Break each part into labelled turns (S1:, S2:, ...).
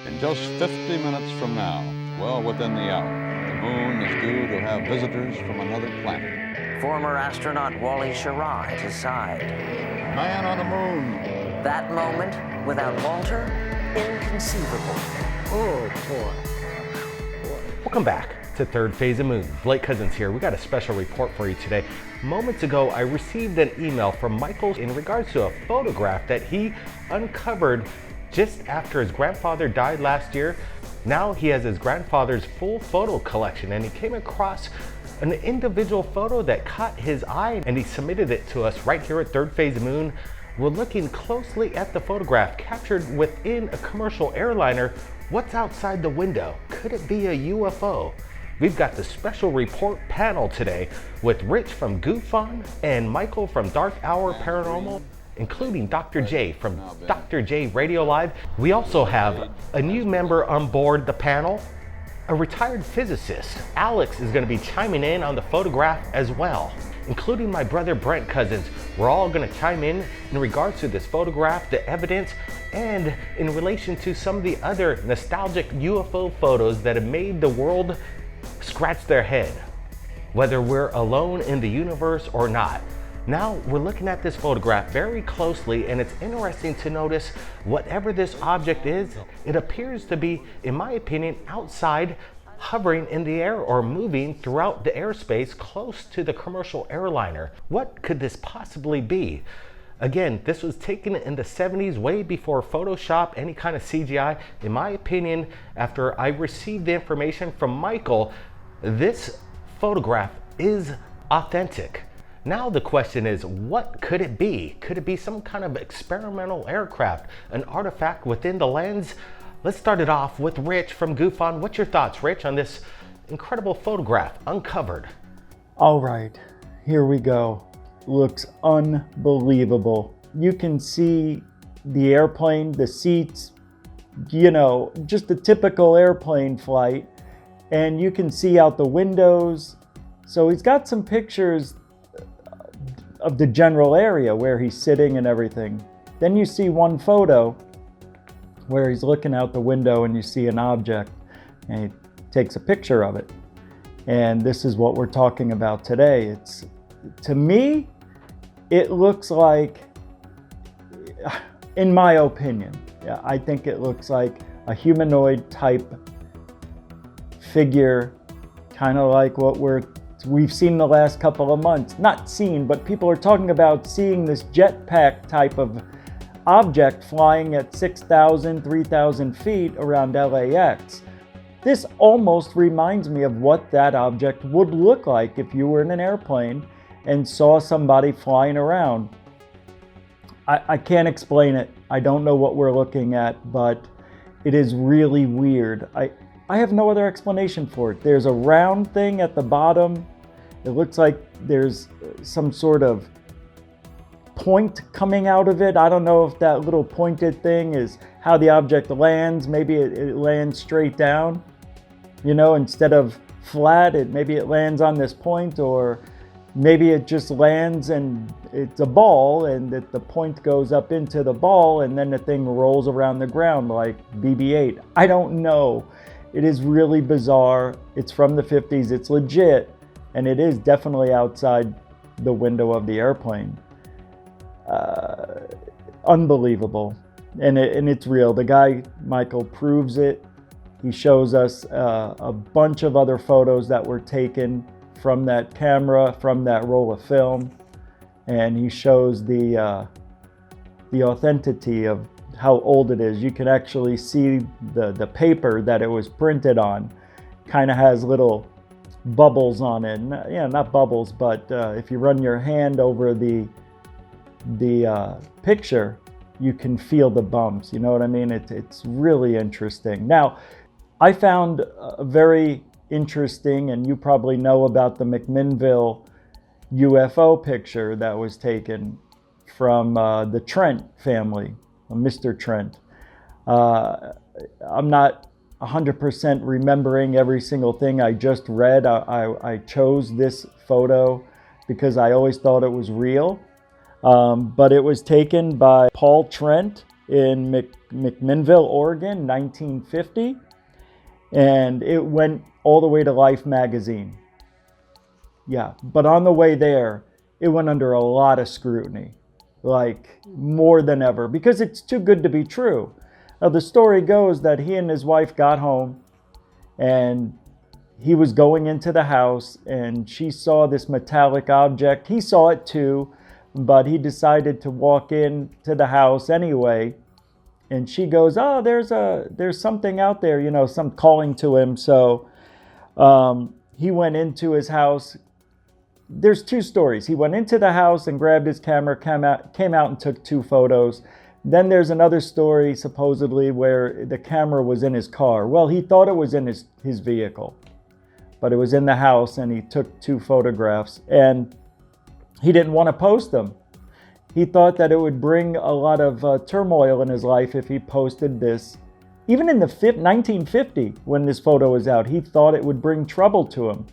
S1: In just 50 minutes from now, well within the hour, the moon is due to have visitors from another planet.
S2: Former astronaut Wally Schirra at his side.
S1: Man on the moon.
S2: That moment, without Walter, inconceivable.
S3: Oh, boy.
S4: Welcome back to Third Phase of Moon. Blake Cousins here. We got a special report for you today. Moments ago, I received an email from Michael in regards to a photograph that he uncovered just after his grandfather died last year. Now he has his grandfather's full photo collection, and he came across an individual photo that caught his eye, and he submitted it to us right here at Third Phase of Moon. We're looking closely at the photograph captured within a commercial airliner. What's outside the window? Could it be a UFO? We've got the special report panel today with Rich from UFO and Michael from Dark Hour Paranormal, including Dr. J from Dr. J Radio Live. We also have a new member on board the panel, a retired physicist. Alex is going to be chiming in on the photograph as well, including my brother Brent Cousins. We're all going to chime in regards to this photograph, the evidence, and in relation to some of the other nostalgic UFO photos that have made the world scratch their head, whether we're alone in the universe or not. Now we're looking at this photograph very closely, and it's interesting to notice whatever this object is, it appears to be, in my opinion, outside, hovering in the air or moving throughout the airspace close to the commercial airliner. What could this possibly be? Again, this was taken in the 70s, way before Photoshop, any kind of CGI. In my opinion, after I received the information from Michael, this photograph is authentic. Now the question is, what could it be? Could it be some kind of experimental aircraft, an artifact within the lens? Let's start it off with Rich from UFO. What's your thoughts, Rich, on this incredible photograph uncovered?
S3: All right, here we go. Looks unbelievable. You can see the airplane, the seats, just a typical airplane flight. And you can see out the windows. So he's got some pictures of the general area where he's sitting and everything. Then you see one photo where he's looking out the window and you see an object, and he takes a picture of it. And this is what we're talking about today. To me, it looks like, in my opinion, I think it looks like a humanoid type figure, kind of like what we've seen the last couple of months. Not seen, but people are talking about seeing this jetpack type of object flying at 6,000, 3,000 feet around LAX. This almost reminds me of what that object would look like if you were in an airplane and saw somebody flying around. I can't explain it. I don't know what we're looking at, but it is really weird. I have no other explanation for it. There's a round thing at the bottom. It looks like there's some sort of point coming out of it. I don't know if that little pointed thing is how the object lands. Maybe it lands straight down, instead of flat. Maybe it lands on this point, or maybe it just lands and it's a ball, and that the point goes up into the ball, and then the thing rolls around the ground like BB-8. I don't know. It is really bizarre. It's from the 50s. It's legit, and it is definitely outside the window of the airplane. Unbelievable. And it's real. The guy, Michael, proves it. He shows us a bunch of other photos that were taken from that camera, from that roll of film. And he shows the authenticity of how old it is. You can actually see the paper that it was printed on. Kind of has little bubbles on it. Not bubbles, but if you run your hand over the picture, you can feel the bumps. You know what I mean? It's really interesting. Now, I found a very interesting, and you probably know about the McMinnville UFO picture that was taken from the Trent family, Mr. Trent. I'm not 100% remembering every single thing I just read. I chose this photo because I always thought it was real. But it was taken by Paul Trent in McMinnville, Oregon, 1950. And it went all the way to Life magazine. Yeah, but on the way there, it went under a lot of scrutiny, like more than ever, because it's too good to be true. Now, the story goes that he and his wife got home and he was going into the house and she saw this metallic object. He saw it too, but he decided to walk into the house anyway. And she goes, "Oh, there's something out there, you know, some calling to him." So he went into his house. There's two stories. He went into the house and grabbed his camera, came out and took 2 photos. Then there's another story, supposedly, where the camera was in his car. Well, he thought it was in his vehicle, but it was in the house, and he took 2 photographs, and he didn't want to post them. He thought that it would bring a lot of turmoil in his life if he posted this. Even in the 1950, when this photo was out, he thought it would bring trouble to him.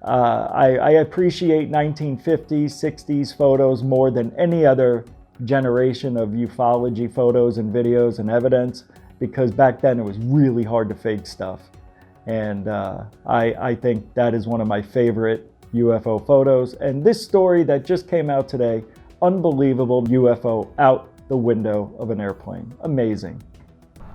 S3: I appreciate 1950s, 60s photos more than any other generation of ufology photos and videos and evidence, because back then it was really hard to fake stuff. And I think that is one of my favorite UFO photos. And this story that just came out today, unbelievable UFO out the window of an airplane. Amazing.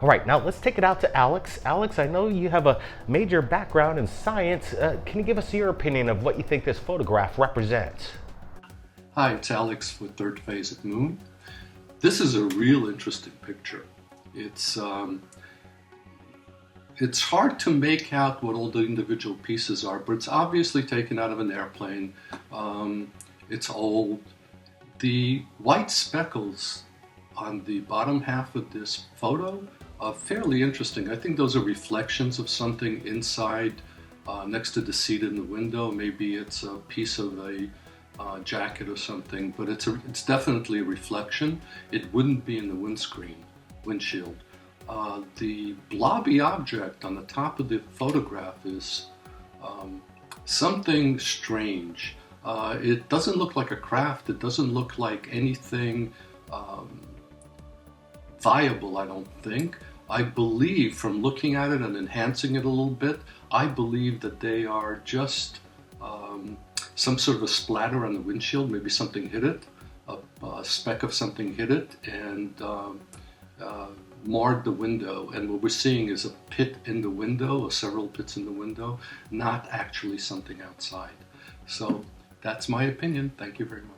S4: All right, now let's take it out to Alex. Alex, I know you have a major background in science. Can you give us your opinion of what you think this photograph represents?
S5: Hi, it's Alex with Thirdphaseofmoon. This is a real interesting picture. It's hard to make out what all the individual pieces are, but it's obviously taken out of an airplane. It's old. The white speckles on the bottom half of this photo are fairly interesting. I think those are reflections of something inside, next to the seat in the window. Maybe it's a piece of a jacket or something, but it's definitely a reflection. It wouldn't be in the windshield. The blobby object on the top of the photograph is something strange. It doesn't look like a craft. It doesn't look like anything viable, I don't think. I believe, from looking at it and enhancing it a little bit, I believe that they are just some sort of a splatter on the windshield. Maybe something hit it, a speck of something hit it, and marred the window. And what we're seeing is a pit in the window, or several pits in the window, not actually something outside. So that's my opinion. Thank you very much.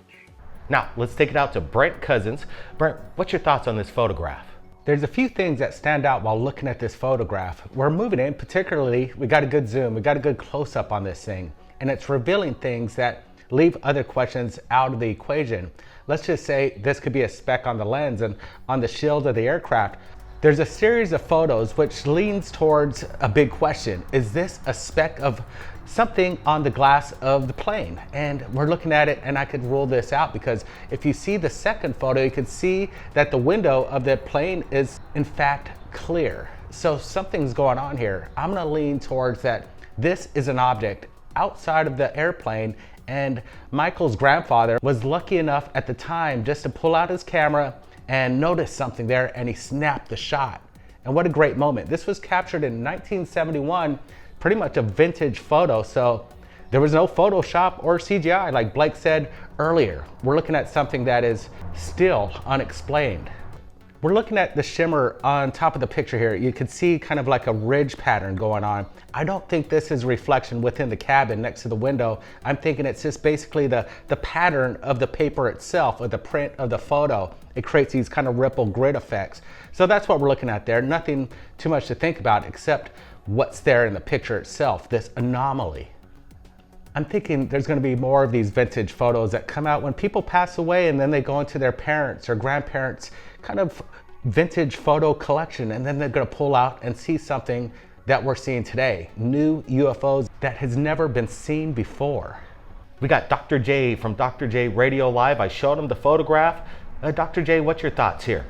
S4: Now, let's take it out to Brent Cousins. Brent, what's your thoughts on this photograph? There's a few things that stand out while looking at this photograph. We're moving in, particularly, we got a good zoom, we got a good close-up on this thing, and it's revealing things that leave other questions out of the equation. Let's just say this could be a speck on the lens and on the shield of the aircraft. There's a series of photos which leans towards a big question. Is this a speck of something on the glass of the plane? And we're looking at it, and I could rule this out, because if you see the second photo, you can see that the window of the plane is in fact clear. So something's going on here. I'm gonna lean towards that this is an object outside of the airplane, and Michael's grandfather was lucky enough at the time just to pull out his camera and notice something there, and he snapped the shot. And what a great moment. This was captured in 1971, pretty much a vintage photo, so there was no Photoshop or CGI, like Blake said earlier. We're looking at something that is still unexplained. We're looking at the shimmer on top of the picture here. You can see kind of like a ridge pattern going on. I don't think this is reflection within the cabin next to the window. I'm thinking it's just basically the pattern of the paper itself, or the print of the photo. It creates these kind of ripple grid effects. So that's what we're looking at there. Nothing too much to think about except what's there in the picture itself, this anomaly. I'm thinking there's going to be more of these vintage photos that come out when people pass away, and then they go into their parents' or grandparents' kind of vintage photo collection, and then they're going to pull out and see something that we're seeing today. New UFOs that has never been seen before. We got Dr. J from Dr. J Radio Live. I showed him the photograph. Dr. J, what's your thoughts here?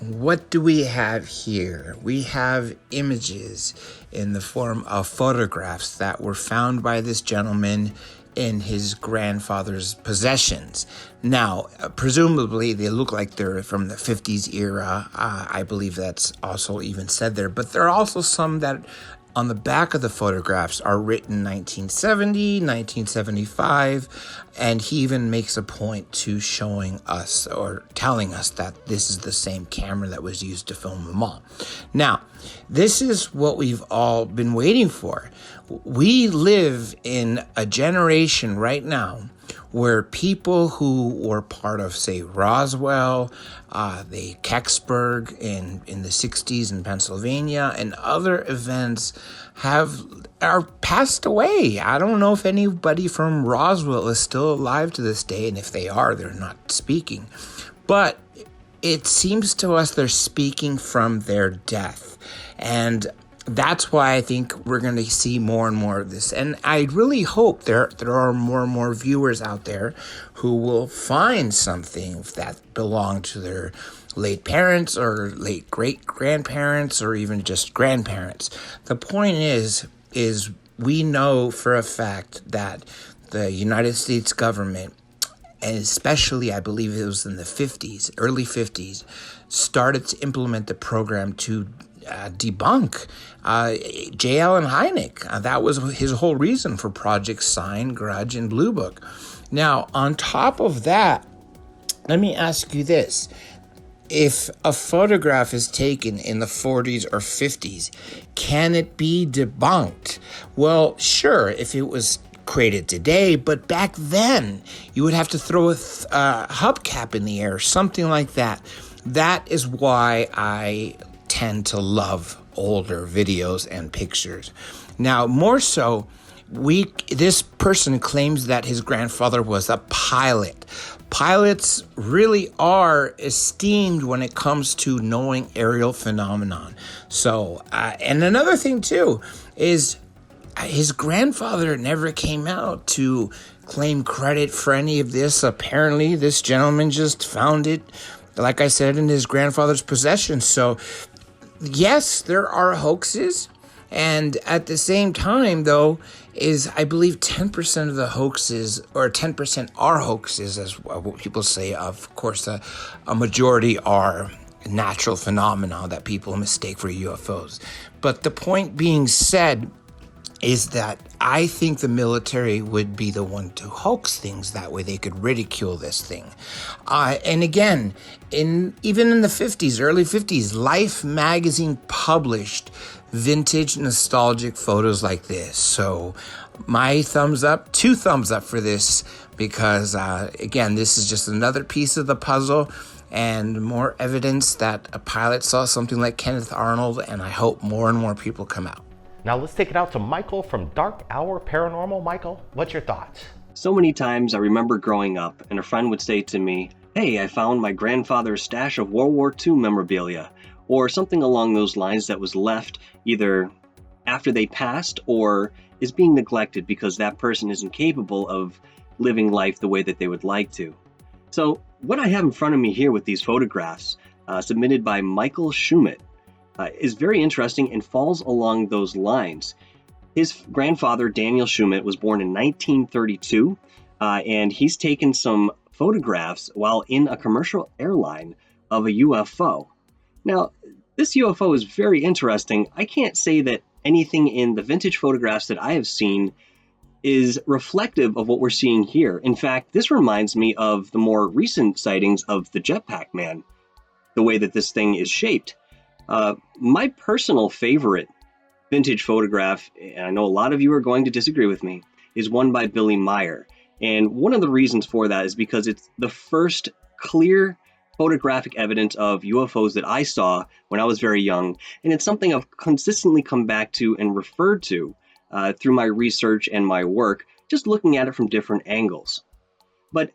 S6: What do we have here? We have images in the form of photographs that were found by this gentleman in his grandfather's possessions. Now, presumably they look like they're from the 50s era. I believe that's also even said there. But there are also some that on the back of the photographs are written 1970, 1975, and he even makes a point to showing us or telling us that this is the same camera that was used to film them all. Now, this is what we've all been waiting for. We live in a generation right now where people who were part of, say, Roswell, the Kecksburg in the 60s in Pennsylvania, and other events are passed away. I don't know if anybody from Roswell is still alive to this day, and if they are, they're not speaking. But it seems to us they're speaking from their death. And that's why I think we're going to see more and more of this. And I really hope there are more and more viewers out there who will find something that belonged to their late parents or late great-grandparents or even just grandparents. The point is we know for a fact that the United States government, and especially I believe it was in the 50s, early 50s, started to implement the program to debunk J. Allen Hynek. That was his whole reason for Project Sign, Grudge, and Blue Book. Now, on top of that, let me ask you this. If a photograph is taken in the 40s or 50s, can it be debunked? Well, sure, if it was created today, but back then, you would have to throw a hubcap in the air or something like that. That is why I tend to love older videos and pictures. Now, more so, this person claims that his grandfather was a pilot. Pilots really are esteemed when it comes to knowing aerial phenomenon. So, and another thing too is his grandfather never came out to claim credit for any of this. Apparently, this gentleman just found it, like I said, in his grandfather's possession. So, yes, there are hoaxes. And at the same time, though, is I believe 10% of the hoaxes, or 10% are hoaxes, as what people say. Of course, a majority are natural phenomena that people mistake for UFOs. But the point being said is that I think the military would be the one to hoax things. That way they could ridicule this thing. And again, even in the 50s, early 50s, Life magazine published vintage nostalgic photos like this. So my thumbs up, 2 thumbs up for this, because again, this is just another piece of the puzzle and more evidence that a pilot saw something like Kenneth Arnold, and I hope more and more people come out.
S4: Now let's take it out to Michael from Dark Hour Paranormal. Michael, what's your thoughts?
S7: So many times I remember growing up and a friend would say to me, "Hey, I found my grandfather's stash of World War II memorabilia," or something along those lines that was left either after they passed or is being neglected because that person isn't capable of living life the way that they would like to. So what I have in front of me here with these photographs submitted by Michael Schumett is very interesting and falls along those lines. His grandfather, Daniel Schumett, was born in 1932, and he's taken some photographs while in a commercial airline of a UFO. Now, this UFO is very interesting. I can't say that anything in the vintage photographs that I have seen is reflective of what we're seeing here. In fact, this reminds me of the more recent sightings of the Jetpack Man, the way that this thing is shaped. My personal favorite vintage photograph, and I know a lot of you are going to disagree with me, is one by Billy Meyer. And one of the reasons for that is because it's the first clear photographic evidence of UFOs that I saw when I was very young. And it's something I've consistently come back to and referred to through my research and my work, just looking at it from different angles. But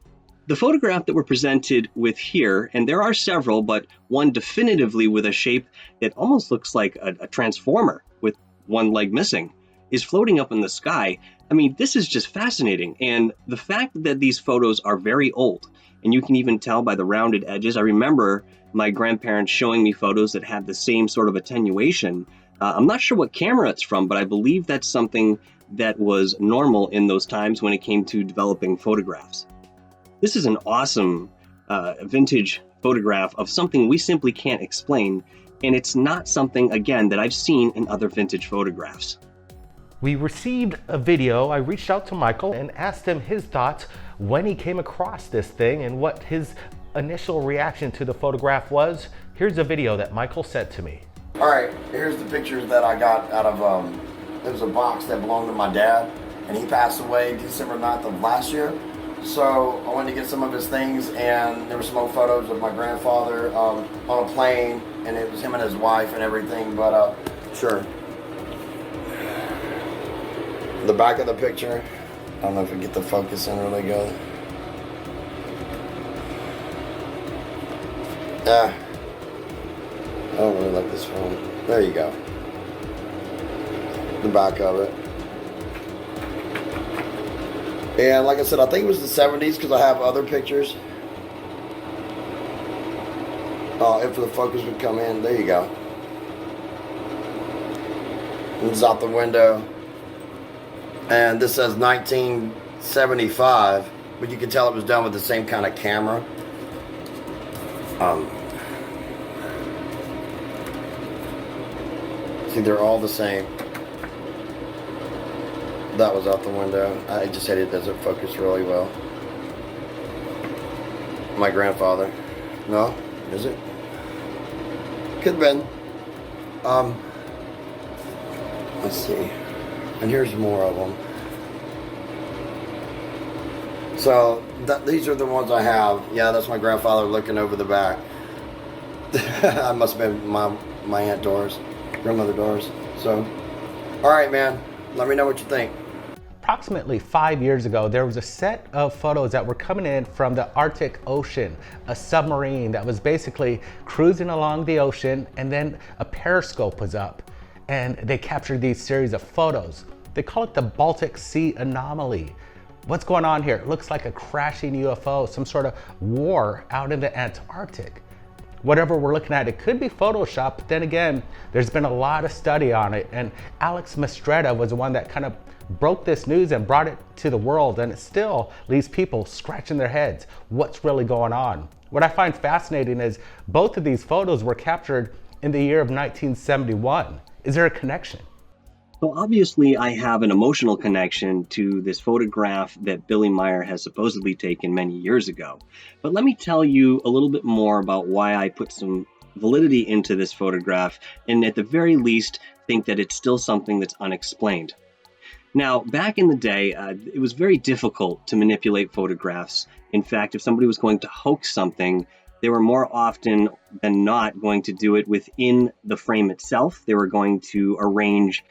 S7: the photograph that we're presented with here, and there are several, but one definitively with a shape that almost looks like a transformer with one leg missing, is floating up in the sky. I mean, this is just fascinating. And the fact that these photos are very old, and you can even tell by the rounded edges. I remember my grandparents showing me photos that had the same sort of attenuation. I'm not sure what camera it's from, but I believe that's something that was normal in those times when it came to developing photographs. This is an awesome vintage photograph of something we simply can't explain, and it's not something, again, that I've seen in other vintage photographs.
S4: We received a video. I reached out to Michael and asked him his thoughts when he came across this thing and what his initial reaction to the photograph was. Here's a video that Michael sent to me.
S8: All right, here's the pictures that I got out of, it was a box that belonged to my dad, and he passed away December 9th of last year. So I wanted to get some of his things, and there were some old photos of my grandfather on a plane, and it was him and his wife and everything, but sure. The back of the picture, I don't know if we get the focus in really good. I don't really like this phone. There you go. The back of it. And like I said, I think it was the 70s because I have other pictures. If the focus would come in, there you go. It's out the window. And this says 1975, but you can tell it was done with the same kind of camera. See, they're all the same. That was out the window. I just said it doesn't focus really well. My grandfather. No? Is it? Could have been. Let's see. And here's more of them. So, these are the ones I have. Yeah, that's my grandfather looking over the back. I must have been my Aunt Doris. Grandmother Doris. So, all right, man. Let me know what you think.
S4: Approximately 5 years ago, there was a set of photos that were coming in from the Arctic Ocean, a submarine that was basically cruising along the ocean, and then a periscope was up, and they captured these series of photos. They call it the Baltic Sea anomaly. What's going on here? It looks like a crashing UFO, some sort of war out in the Antarctic. Whatever we're looking at, it could be Photoshop, but then again, there's been a lot of study on it, and Alex Mastretta was the one that kind of broke this news and brought it to the world, and it still leaves people scratching their heads. What's really going on? What I find fascinating is both of these photos were captured in the year of 1971. Is there a connection?
S7: So obviously I have an emotional connection to this photograph that Billy Meyer has supposedly taken many years ago. But let me tell you a little bit more about why I put some validity into this photograph, and at the very least think that it's still something that's unexplained. Now, back in the day, it was very difficult to manipulate photographs. In fact, if somebody was going to hoax something, they were more often than not going to do it within the frame itself. They were going to arrange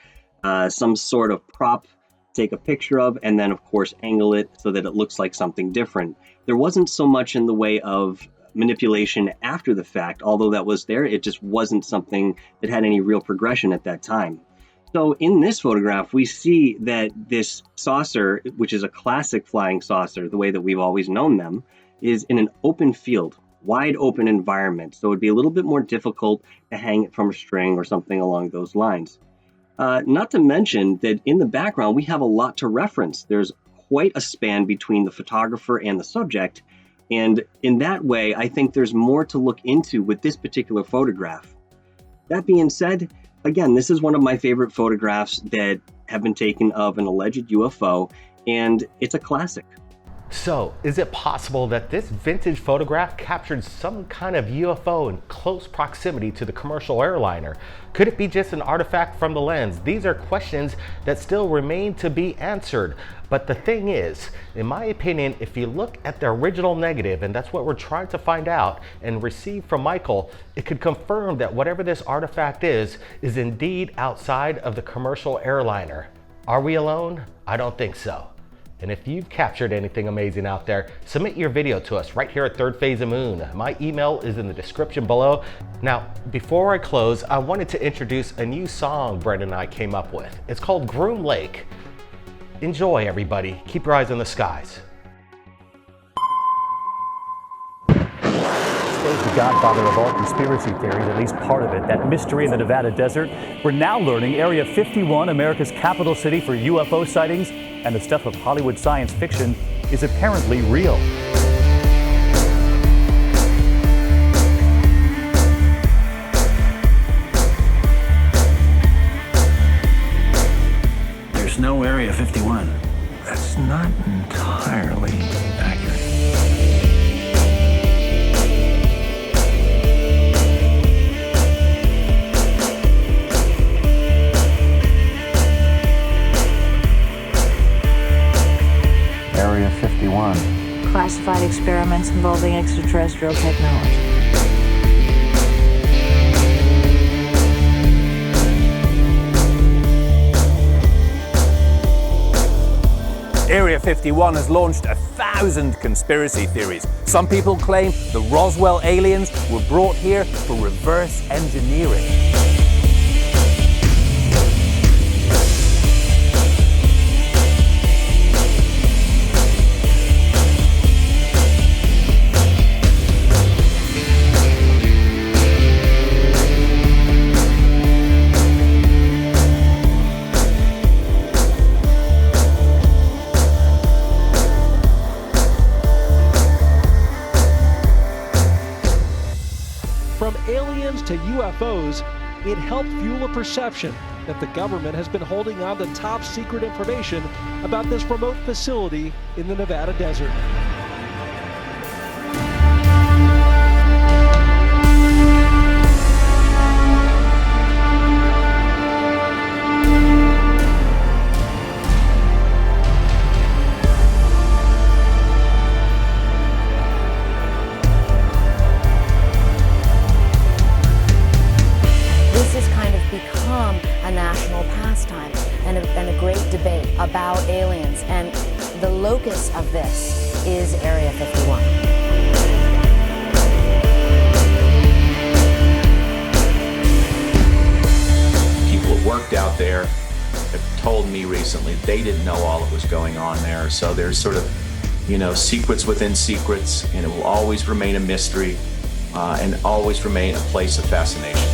S7: some sort of prop, take a picture of, and then of course angle it so that it looks like something different. There wasn't so much in the way of manipulation after the fact, although that was there, it just wasn't something that had any real progression at that time. So in this photograph, we see that this saucer, which is a classic flying saucer, the way that we've always known them, is in an open field, wide open environment. So it'd be a little bit more difficult to hang it from a string or something along those lines. Not to mention that in the background, we have a lot to reference. There's quite a span between the photographer and the subject. And in that way, I think there's more to look into with this particular photograph. That being said, again, this is one of my favorite photographs that have been taken of an alleged UFO, and it's a classic.
S4: So, is it possible that this vintage photograph captured some kind of UFO in close proximity to the commercial airliner? Could it be just an artifact from the lens? These are questions that still remain to be answered. But the thing is, in my opinion, if you look at the original negative, and that's what we're trying to find out and receive from Michael, it could confirm that whatever this artifact is indeed outside of the commercial airliner. Are we alone? I don't think so. And if you've captured anything amazing out there, submit your video to us right here at Third Phase of Moon. My email is in the description below. Now, before I close, I wanted to introduce a new song Brent and I came up with. It's called Groom Lake. Enjoy, everybody. Keep your eyes on the skies.
S9: UFO's the godfather of all conspiracy theories, at least part of it. That mystery in the Nevada desert. We're now learning Area 51, America's capital city for UFO sightings, and the stuff of Hollywood science fiction is apparently real.
S10: There's no Area 51.
S6: That's not entirely accurate.
S10: Area 51.
S11: Classified experiments involving extraterrestrial technology.
S12: Area 51 has launched 1,000 conspiracy theories. Some people claim the Roswell aliens were brought here for reverse engineering.
S13: From aliens to UFOs, it helped fuel a perception that the government has been holding on to top secret information about this remote facility in the Nevada desert.
S11: Become a national pastime and a great debate about aliens, and the locus of this is Area 51.
S14: People who worked out there have told me recently they didn't know all that was going on there, so there's sort of, secrets within secrets, and it will always remain a mystery and always remain a place of fascination.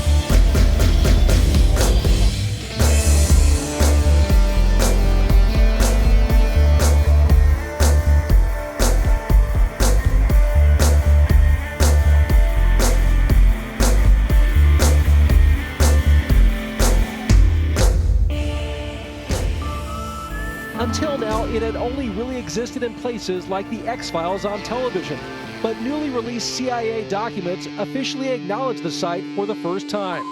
S13: Until now, it had only really existed in places like the X-Files on television, but newly released CIA documents officially acknowledge the site for the first time.